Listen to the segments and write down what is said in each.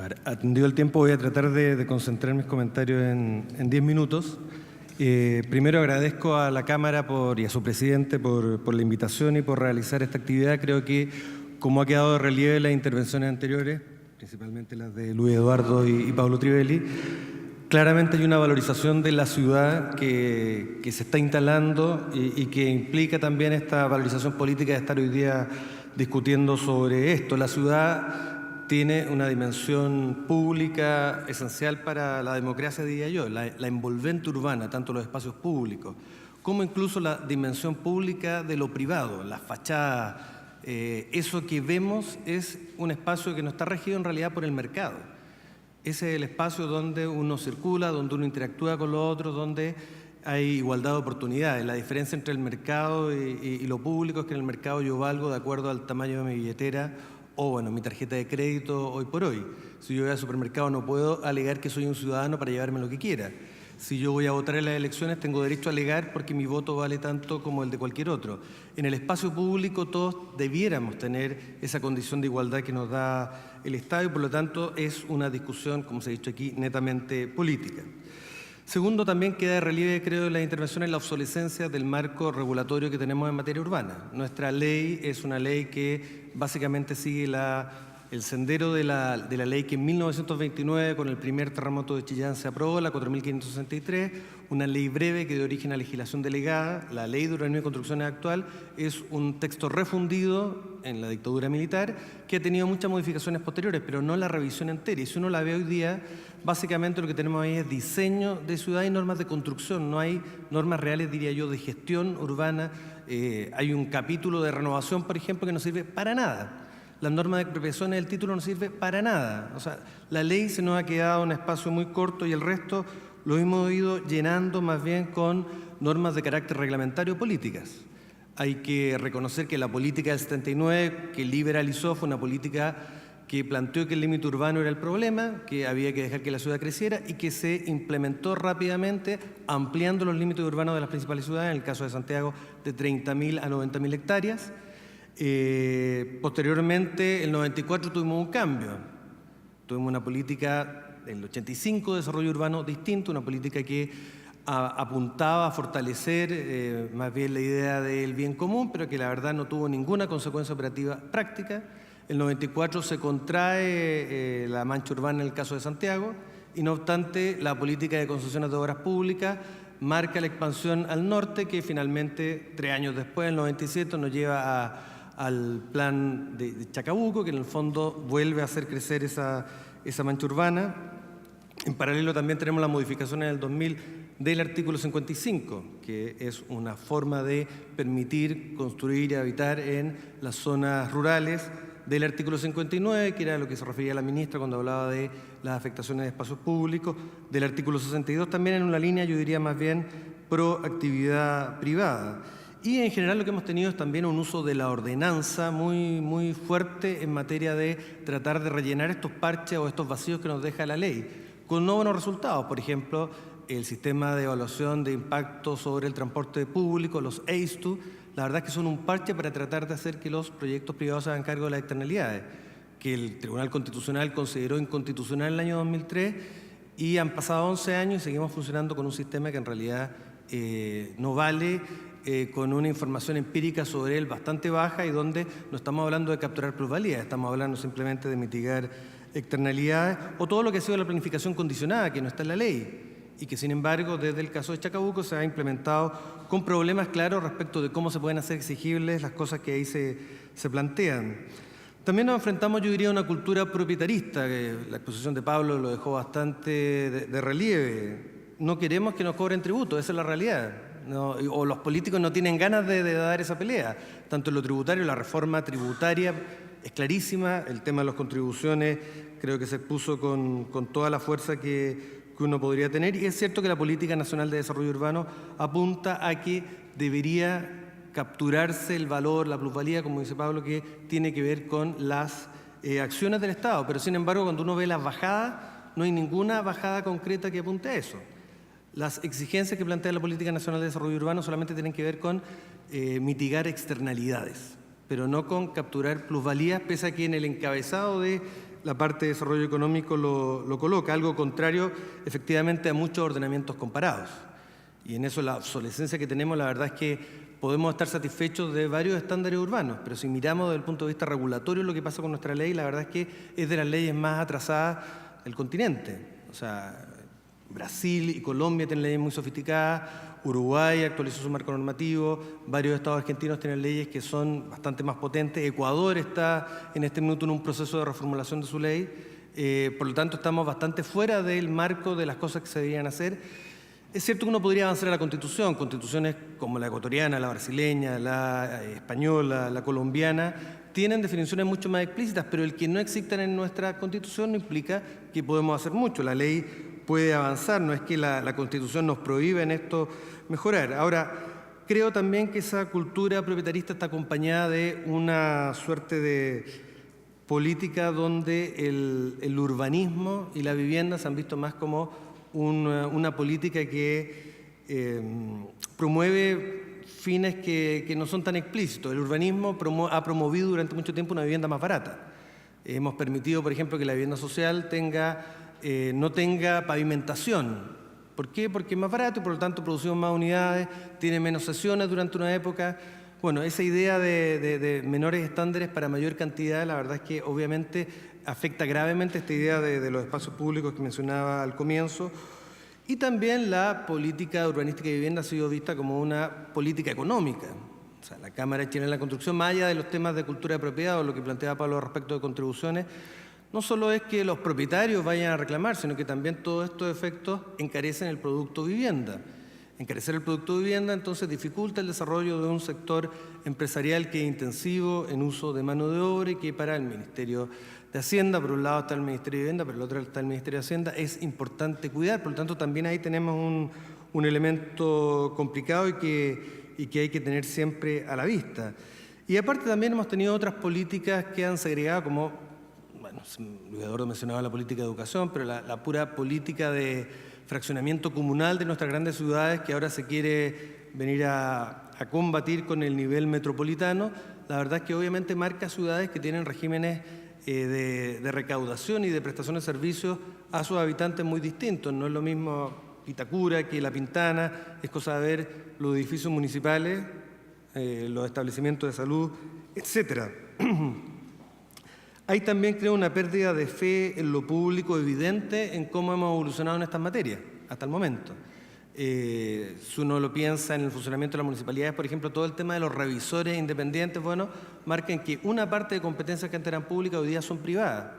A ver, atendido el tiempo, voy a tratar de concentrar mis comentarios en 10 minutos. Primero agradezco a la Cámara y a su presidente por la invitación y por realizar esta actividad. Creo que, como ha quedado de relieve en las intervenciones anteriores, principalmente las de Luis Eduardo y Pablo Trivelli, claramente hay una valorización de la ciudad que se está instalando y que implica también esta valorización política de estar hoy día discutiendo sobre esto. La ciudad tiene una dimensión pública esencial para la democracia, diría yo, la envolvente urbana, tanto los espacios públicos, como incluso la dimensión pública de lo privado, las fachadas. Eso que vemos es un espacio que no está regido en realidad por el mercado. Ese es el espacio donde uno circula, donde uno interactúa con los otros, donde hay igualdad de oportunidades. La diferencia entre el mercado y lo público es que en el mercado yo valgo de acuerdo al tamaño de mi billetera o, bueno, mi tarjeta de crédito hoy por hoy. Si yo voy al supermercado no puedo alegar que soy un ciudadano para llevarme lo que quiera. Si yo voy a votar en las elecciones tengo derecho a alegar porque mi voto vale tanto como el de cualquier otro. En el espacio público todos debiéramos tener esa condición de igualdad que nos da el Estado y por lo tanto es una discusión, como se ha dicho aquí, netamente política. Segundo, también queda de relieve, creo, en las intervenciones la obsolescencia del marco regulatorio que tenemos en materia urbana. Nuestra ley es una ley que básicamente sigue el sendero de la ley que en 1929, con el primer terremoto de Chillán, se aprobó, la 4.563, una ley breve que dio origen a legislación delegada. La ley de urbanismo y construcciones actual es un texto refundido en la dictadura militar que ha tenido muchas modificaciones posteriores, pero no la revisión entera. Y si uno la ve hoy día, básicamente lo que tenemos ahí es diseño de ciudad y normas de construcción. No hay normas reales, diría yo, de gestión urbana. Hay un capítulo de renovación, por ejemplo, que no sirve para nada. La norma de expropiación del título no sirve para nada. O sea, la ley se nos ha quedado un espacio muy corto y el resto lo hemos ido llenando más bien con normas de carácter reglamentario políticas. Hay que reconocer que la política del 79 que liberalizó fue una política que planteó que el límite urbano era el problema, que había que dejar que la ciudad creciera y que se implementó rápidamente ampliando los límites urbanos de las principales ciudades, en el caso de Santiago de 30.000 a 90.000 hectáreas. Posteriormente, el 94 tuvimos un cambio. Tuvimos una política, el 85, de desarrollo urbano distinto, una política que apuntaba a fortalecer más bien la idea del bien común, pero que la verdad no tuvo ninguna consecuencia operativa práctica. El 94 se contrae la mancha urbana en el caso de Santiago y no obstante la política de concesiones de obras públicas marca la expansión al norte que finalmente 3 años después, en el 97, nos lleva al plan de Chacabuco, que en el fondo vuelve a hacer crecer esa mancha urbana. En paralelo también tenemos la modificación en el 2000 del artículo 55, que es una forma de permitir construir y habitar en las zonas rurales, del artículo 59, que era lo que se refería a la ministra cuando hablaba de las afectaciones de espacios públicos, del artículo 62 también en una línea, yo diría más bien, pro actividad privada. Y en general lo que hemos tenido es también un uso de la ordenanza muy fuerte en materia de tratar de rellenar estos parches o estos vacíos que nos deja la ley, con no buenos resultados. Por ejemplo, el sistema de evaluación de impacto sobre el transporte público, los EISTU, la verdad es que son un parche para tratar de hacer que los proyectos privados se hagan cargo de las externalidades, que el Tribunal Constitucional consideró inconstitucional en el año 2003 y han pasado 11 años y seguimos funcionando con un sistema que en realidad no vale, con una información empírica sobre él bastante baja y donde no estamos hablando de capturar plusvalías, estamos hablando simplemente de mitigar externalidades o todo lo que ha sido la planificación condicionada, que no está en la ley y que sin embargo desde el caso de Chacabuco se ha implementado con problemas claros respecto de cómo se pueden hacer exigibles las cosas que ahí se plantean. También nos enfrentamos, yo diría, a una cultura propietarista, que la exposición de Pablo lo dejó bastante de relieve. No queremos que nos cobren tributo, esa es la realidad. No, o los políticos no tienen ganas de dar esa pelea. Tanto en lo tributario, la reforma tributaria es clarísima, el tema de las contribuciones creo que se puso con toda la fuerza que uno podría tener. Y es cierto que la Política Nacional de Desarrollo Urbano apunta a que debería capturarse el valor, la plusvalía, como dice Pablo, que tiene que ver con las acciones del Estado. Pero sin embargo, cuando uno ve las bajadas, no hay ninguna bajada concreta que apunte a eso. Las exigencias que plantea la Política Nacional de Desarrollo Urbano solamente tienen que ver con mitigar externalidades, pero no con capturar plusvalías, pese a que en el encabezado de la parte de desarrollo económico lo coloca, algo contrario efectivamente a muchos ordenamientos comparados. Y en eso la obsolescencia que tenemos, la verdad es que podemos estar satisfechos de varios estándares urbanos, pero si miramos desde el punto de vista regulatorio lo que pasa con nuestra ley, la verdad es que es de las leyes más atrasadas del continente. O sea, Brasil y Colombia tienen leyes muy sofisticadas, Uruguay actualizó su marco normativo, varios estados argentinos tienen leyes que son bastante más potentes, Ecuador está en este minuto en un proceso de reformulación de su ley, por lo tanto estamos bastante fuera del marco de las cosas que se deberían hacer. Es cierto que uno podría avanzar a la Constitución, constituciones como la ecuatoriana, la brasileña, la española, la colombiana, tienen definiciones mucho más explícitas, pero el que no existan en nuestra Constitución no implica que podemos hacer mucho. La ley puede avanzar, no es que la Constitución nos prohíba en esto mejorar. Ahora, creo también que esa cultura proprietarista está acompañada de una suerte de política donde el urbanismo y la vivienda se han visto más como una política que promueve fines que no son tan explícitos. El urbanismo ha promovido durante mucho tiempo una vivienda más barata. Hemos permitido, por ejemplo, que la vivienda social no tenga pavimentación. ¿Por qué? Porque es más barato y por lo tanto producimos más unidades, tiene menos sesiones durante una época. Bueno, esa idea de menores estándares para mayor cantidad, la verdad es que obviamente afecta gravemente esta idea de los espacios públicos que mencionaba al comienzo. Y también la política urbanística y vivienda ha sido vista como una política económica. O sea, la Cámara Chilena de la Construcción, más allá de los temas de cultura de propiedad o lo que planteaba Pablo respecto de contribuciones, no solo es que los propietarios vayan a reclamar, sino que también todos estos efectos encarecen el producto vivienda. Encarecer el producto de vivienda entonces dificulta el desarrollo de un sector empresarial que es intensivo en uso de mano de obra y que para el Ministerio de Hacienda, por un lado está el Ministerio de Vivienda, por el otro está el Ministerio de Hacienda, es importante cuidar. Por lo tanto, también ahí tenemos un elemento complicado y que hay que tener siempre a la vista. Y aparte también hemos tenido otras políticas que han segregado como, bueno, Luis Eduardo mencionaba la política de educación, pero la pura política de fraccionamiento comunal de nuestras grandes ciudades que ahora se quiere venir a combatir con el nivel metropolitano, la verdad es que obviamente marca ciudades que tienen regímenes de recaudación y de prestación de servicios a sus habitantes muy distintos. No es lo mismo Vitacura que La Pintana, es cosa de ver los edificios municipales, los establecimientos de salud, etcétera. Hay también, creo, una pérdida de fe en lo público evidente en cómo hemos evolucionado en estas materias hasta el momento. Si uno lo piensa en el funcionamiento de las municipalidades, por ejemplo, todo el tema de los revisores independientes, bueno, marcan que una parte de competencias que antes eran públicas hoy día son privadas.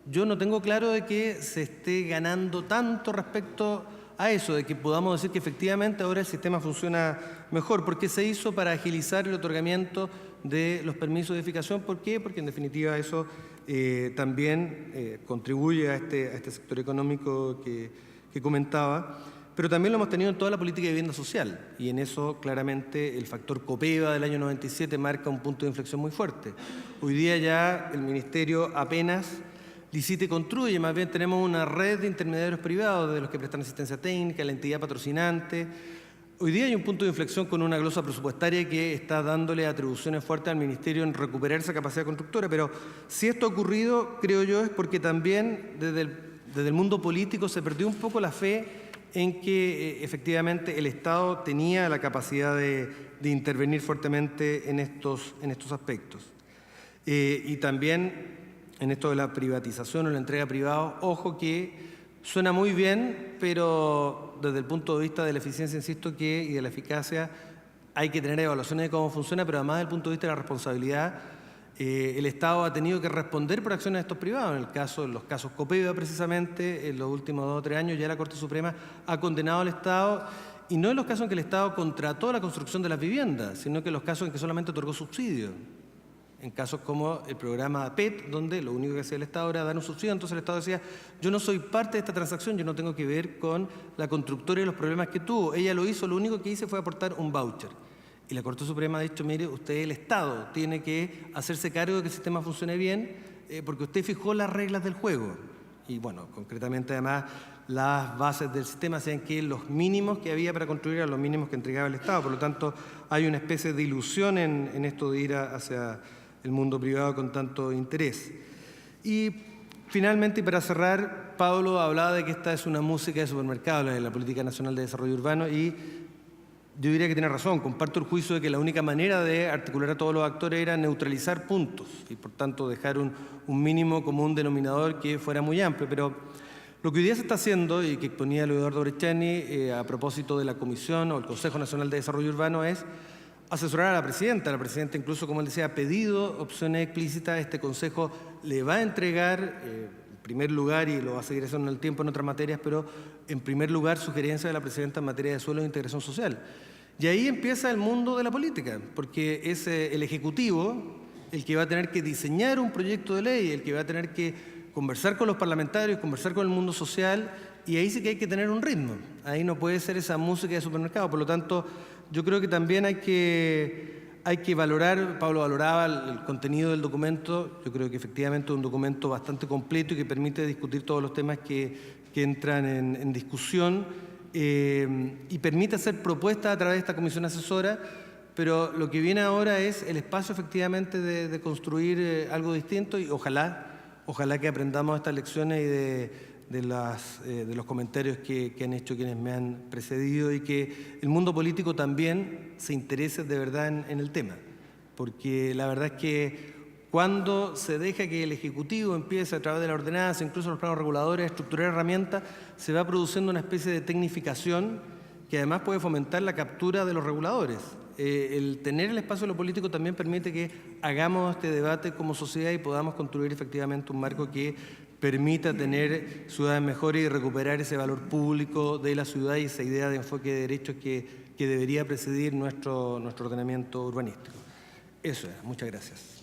Yo no tengo claro de que se esté ganando tanto respecto a eso, de que podamos decir que efectivamente ahora el sistema funciona mejor, porque se hizo para agilizar el otorgamiento de los permisos de edificación. ¿Por qué? Porque en definitiva eso también contribuye a este sector económico que comentaba, pero también lo hemos tenido en toda la política de vivienda social, y en eso claramente el factor Copeva del año 97 marca un punto de inflexión muy fuerte. Hoy día ya el Ministerio apenas licita y construye, más bien tenemos una red de intermediarios privados de los que prestan asistencia técnica, la entidad patrocinante. Hoy día hay un punto de inflexión con una glosa presupuestaria que está dándole atribuciones fuertes al Ministerio en recuperar esa capacidad constructora, pero si esto ha ocurrido, creo yo, es porque también desde el mundo político se perdió un poco la fe en que efectivamente el Estado tenía la capacidad de intervenir fuertemente en estos aspectos. Y también en esto de la privatización o la entrega privada, ojo que suena muy bien, pero desde el punto de vista de la eficiencia, insisto, y de la eficacia, hay que tener evaluaciones de cómo funciona, pero además desde el punto de vista de la responsabilidad, el Estado ha tenido que responder por acciones de estos privados. En los casos Copeva, precisamente, en los últimos 2 o 3 años ya la Corte Suprema ha condenado al Estado, y no en los casos en que el Estado contrató la construcción de las viviendas, sino que en los casos en que solamente otorgó subsidios. En casos como el programa PET, donde lo único que hacía el Estado era dar un subsidio, entonces el Estado decía, yo no soy parte de esta transacción, yo no tengo que ver con la constructora y los problemas que tuvo. Ella lo hizo, lo único que hizo fue aportar un voucher. Y la Corte Suprema ha dicho, mire, usted, el Estado, tiene que hacerse cargo de que el sistema funcione bien, porque usted fijó las reglas del juego. Y bueno, concretamente además, las bases del sistema hacían que los mínimos que había para construir eran los mínimos que entregaba el Estado. Por lo tanto, hay una especie de ilusión en esto de ir hacia el mundo privado con tanto interés. Y finalmente, y para cerrar, Pablo hablaba de que esta es una música de supermercado, la Política Nacional de Desarrollo Urbano, y yo diría que tiene razón. Comparto el juicio de que la única manera de articular a todos los actores era neutralizar puntos y, por tanto, dejar un mínimo común denominador que fuera muy amplio. Pero lo que hoy día se está haciendo, y que exponía Luis Eduardo Bresciani a propósito de la Comisión o el Consejo Nacional de Desarrollo Urbano, es asesorar a la presidenta. La presidenta, incluso, como él decía, ha pedido opciones explícitas. Este Consejo le va a entregar, en primer lugar, y lo va a seguir haciendo en el tiempo en otras materias, pero en primer lugar, sugerencias de la presidenta en materia de suelo e integración social. Y ahí empieza el mundo de la política, porque es el Ejecutivo el que va a tener que diseñar un proyecto de ley, el que va a tener que conversar con los parlamentarios, conversar con el mundo social, y ahí sí que hay que tener un ritmo. Ahí no puede ser esa música de supermercado. Por lo tanto, yo creo que también hay que valorar. Pablo valoraba el contenido del documento. Yo creo que efectivamente es un documento bastante completo y que permite discutir todos los temas que entran en discusión y permite hacer propuestas a través de esta comisión asesora. Pero lo que viene ahora es el espacio efectivamente de construir algo distinto, y ojalá que aprendamos estas lecciones y de los comentarios que han hecho quienes me han precedido, y que el mundo político también se interese de verdad en el tema. Porque la verdad es que cuando se deja que el Ejecutivo empiece a través de la ordenanza, incluso los planos reguladores, a estructurar herramientas, se va produciendo una especie de tecnificación que además puede fomentar la captura de los reguladores. El tener el espacio de lo político también permite que hagamos este debate como sociedad y podamos construir efectivamente un marco que permita tener ciudades mejores y recuperar ese valor público de la ciudad y esa idea de enfoque de derechos que debería presidir nuestro ordenamiento urbanístico. Eso es. Muchas gracias.